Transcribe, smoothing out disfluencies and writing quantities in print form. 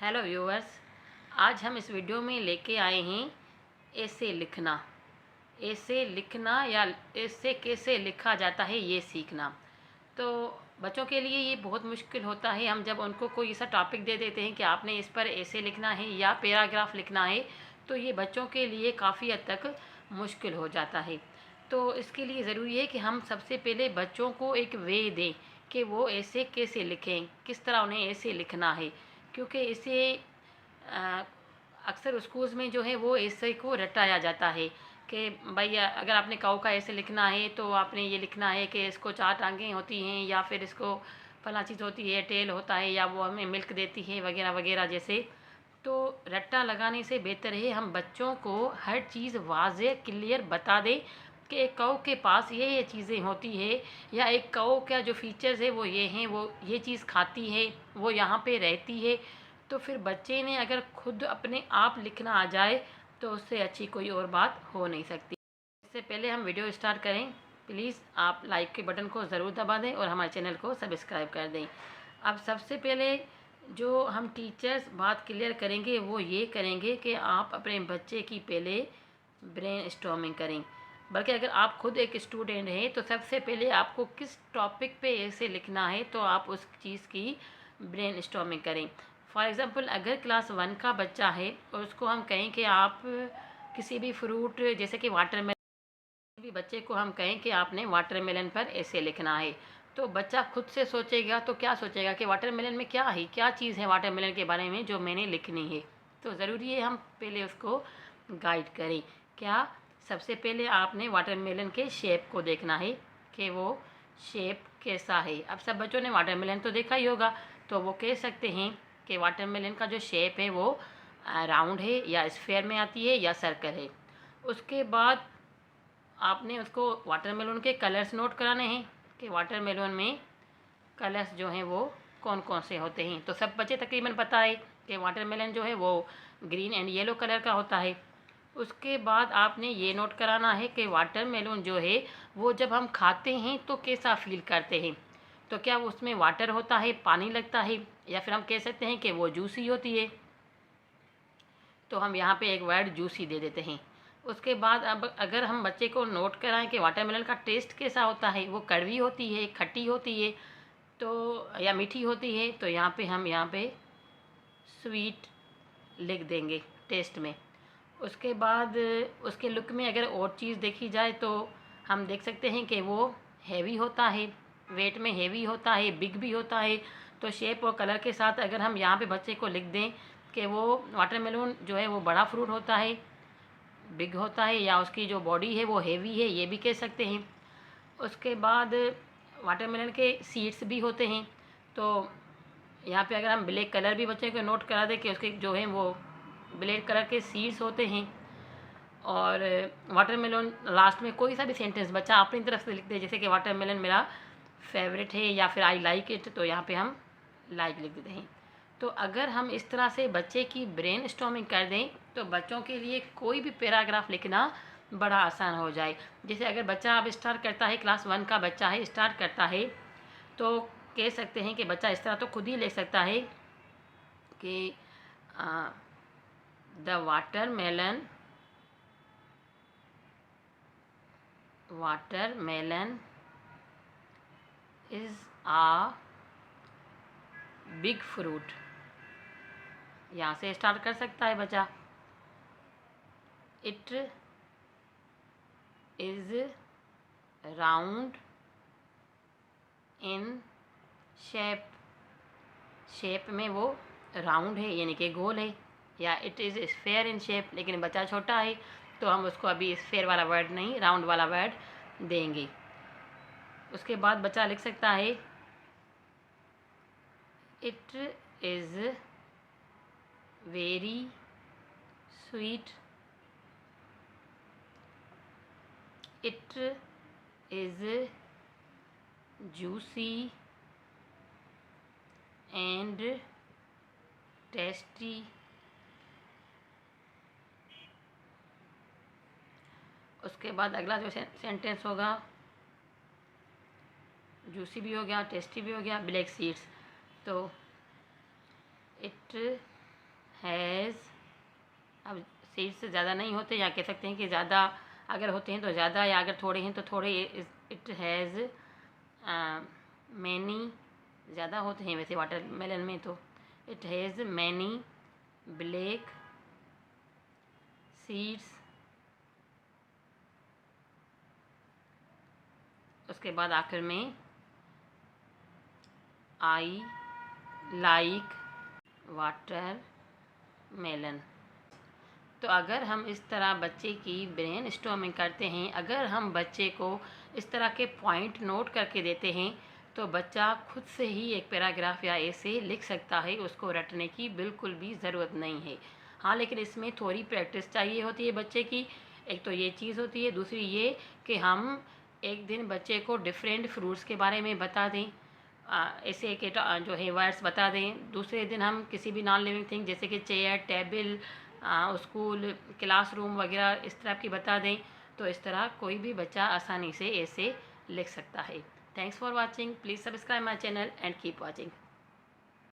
Hello viewers, आज हम इस वीडियो में लेके आए हैं ऐसे लिखना या ऐसे कैसे लिखा जाता है ये सीखना। तो बच्चों के लिए ये बहुत मुश्किल होता है। हम जब उनको कोई ऐसा टॉपिक दे देते हैं कि आपने इस पर ऐसे लिखना है या पैराग्राफ लिखना है, तो ये बच्चों के लिए काफ़ी हद तक मुश्किल हो जाता है। तो इसके लिए ज़रूरी है कि हम सबसे पहले बच्चों को एक वे दें कि वो ऐसे कैसे लिखें, किस तरह उन्हें ऐसे लिखना है। क्योंकि इसे अक्सर स्कूल्स में जो है वो ऐसे को रटाया जाता है कि भाई अगर आपने काऊ का ऐसे लिखना है तो आपने ये लिखना है कि इसको 4 टांगें होती हैं या फिर इसको फला चीज़ होती है, टेल होता है या वो हमें मिल्क देती है वगैरह वगैरह जैसे। तो रट्टा लगाने से बेहतर है हम बच्चों को हर चीज़ वाज़े क्लियर बता दें कि एक कौ के पास ये चीज़ें होती है या एक कौ का जो फीचर्स है वो ये हैं, वो ये चीज़ खाती है, वो यहाँ पे रहती है। तो फिर बच्चे ने अगर खुद अपने आप लिखना आ जाए तो उससे अच्छी कोई और बात हो नहीं सकती। इससे पहले हम वीडियो स्टार्ट करें, प्लीज़ आप लाइक के बटन को ज़रूर दबा दें और हमारे चैनल को सब्सक्राइब कर दें। अब सबसे पहले जो हम टीचर्स बात क्लियर करेंगे वो ये करेंगे कि आप अपने बच्चे की पहले ब्रेन स्टॉर्मिंग करें। बल्कि अगर आप खुद एक स्टूडेंट हैं तो सबसे पहले आपको किस टॉपिक पे ऐसे लिखना है तो आप उस चीज़ की ब्रेन स्टॉर्मिंग करें। फॉर एग्ज़ाम्पल अगर क्लास 1 का बच्चा है और उसको हम कहें कि आप किसी भी फ्रूट जैसे कि वाटरमेलन, भी बच्चे को हम कहें कि आपने वाटरमेलन पर ऐसे लिखना है, तो बच्चा खुद से सोचेगा तो क्या सोचेगा कि वाटरमेलन में क्या है, क्या चीज़ है वाटरमेलन के बारे में जो मैंने लिखनी है। तो ज़रूरी है हम पहले उसको गाइड करें। क्या, सबसे पहले आपने वाटरमेलन के शेप को देखना है कि वो शेप कैसा है। अब सब बच्चों ने वाटरमेलन तो देखा ही होगा, तो वो कह सकते हैं कि वाटरमेलन का जो शेप है वो राउंड है या स्फेयर में आती है या सर्कल है। उसके बाद आपने उसको वाटरमेलन के कलर्स नोट कराने हैं कि वाटरमेलन में कलर्स जो हैं वो कौन कौन से होते हैं। तो सब बच्चे तकरीबन पता है कि वाटरमेलन जो है वो ग्रीन एंड येलो कलर का होता है। उसके बाद आपने ये नोट कराना है कि वाटरमेलन जो है वो जब हम खाते हैं तो कैसा फील करते हैं। तो क्या उसमें वाटर होता है, पानी लगता है, या फिर हम कह सकते हैं कि वो जूसी होती है। तो हम यहाँ पे एक वर्ड जूसी दे देते हैं। उसके बाद अब अगर हम बच्चे को नोट कराएं कि वाटरमेलन का टेस्ट कैसा होता है, वो कड़वी होती है, खट्टी होती है, तो या मीठी होती है, तो यहाँ पे स्वीट लिख देंगे टेस्ट में। उसके बाद उसके लुक में अगर और चीज़ देखी जाए तो हम देख सकते हैं कि वो हैवी होता है, वेट में हैवी होता है, बिग भी होता है। तो शेप और कलर के साथ अगर हम यहाँ पे बच्चे को लिख दें कि वो वाटरमेलन जो है वो बड़ा फ्रूट होता है, बिग होता है, या उसकी जो बॉडी है वो हेवी है, ये भी कह सकते हैं। उसके बाद वाटरमेलन के सीड्स भी होते हैं। तो यहाँ पे अगर हम ब्लैक कलर भी बच्चे को नोट करा दें कि उसके जो है वो ब्लैक कलर के सीड्स होते हैं। और वाटरमेलन लास्ट में कोई सा भी सेंटेंस बच्चा अपनी तरफ से लिख दे, जैसे कि वाटरमेलन मेरा फेवरेट है या फिर आई लाइक इट, तो यहाँ पे हम लाइक लिख देते हैं। तो अगर हम इस तरह से बच्चे की ब्रेन स्टॉर्मिंग कर दें तो बच्चों के लिए कोई भी पैराग्राफ लिखना बड़ा आसान हो जाए। जैसे अगर बच्चा अब स्टार्ट करता है, क्लास 1 का बच्चा है, स्टार्ट करता है, तो कह सकते हैं कि बच्चा इस तरह तो खुद ही लिख सकता है कि the watermelon is a big fruit. यहाँ से स्टार्ट कर सकता है बच्चा। It is round in shape, shape में वो राउंड है यानी कि गोल है, या it is sphere in shape, लेकिन बच्चा छोटा है तो हम उसको अभी स्फेयर वाला वर्ड नहीं, राउंड वाला वर्ड देंगे। उसके बाद बच्चा लिख सकता है it is very sweet, it is juicy and tasty। उसके बाद अगला जो सेंटेंस होगा, जूसी भी हो गया, टेस्टी भी हो गया, ब्लैक सीड्स। तो इट हैज़, अब सीड्स ज़्यादा नहीं होते, या कह सकते हैं कि ज़्यादा अगर होते हैं तो ज़्यादा, या अगर थोड़े हैं तो थोड़े। इट हैज़ मैनी, ज़्यादा होते हैं वैसे वाटरमेलन में तो। It has many black seeds. उसके बाद आखिर में आई लाइक वाटर मेलन। तो अगर हम इस तरह बच्चे की ब्रेन स्टॉर्मिंग करते हैं, अगर हम बच्चे को इस तरह के पॉइंट नोट करके देते हैं, तो बच्चा खुद से ही एक पैराग्राफ या ऐसे लिख सकता है, उसको रटने की बिल्कुल भी ज़रूरत नहीं है। हाँ, लेकिन इसमें थोड़ी प्रैक्टिस चाहिए होती है बच्चे की। एक तो ये चीज़ होती है, दूसरी ये कि हम एक दिन बच्चे को डिफरेंट फ्रूट्स के बारे में बता दें, ऐसे के जो है वर्ड्स बता दें। दूसरे दिन हम किसी भी नॉन लिविंग थिंग जैसे कि चेयर, टेबल, स्कूल, क्लासरूम वगैरह इस तरह की बता दें। तो इस तरह कोई भी बच्चा आसानी से ऐसे लिख सकता है। Thanks for watching. Please subscribe my channel and keep watching.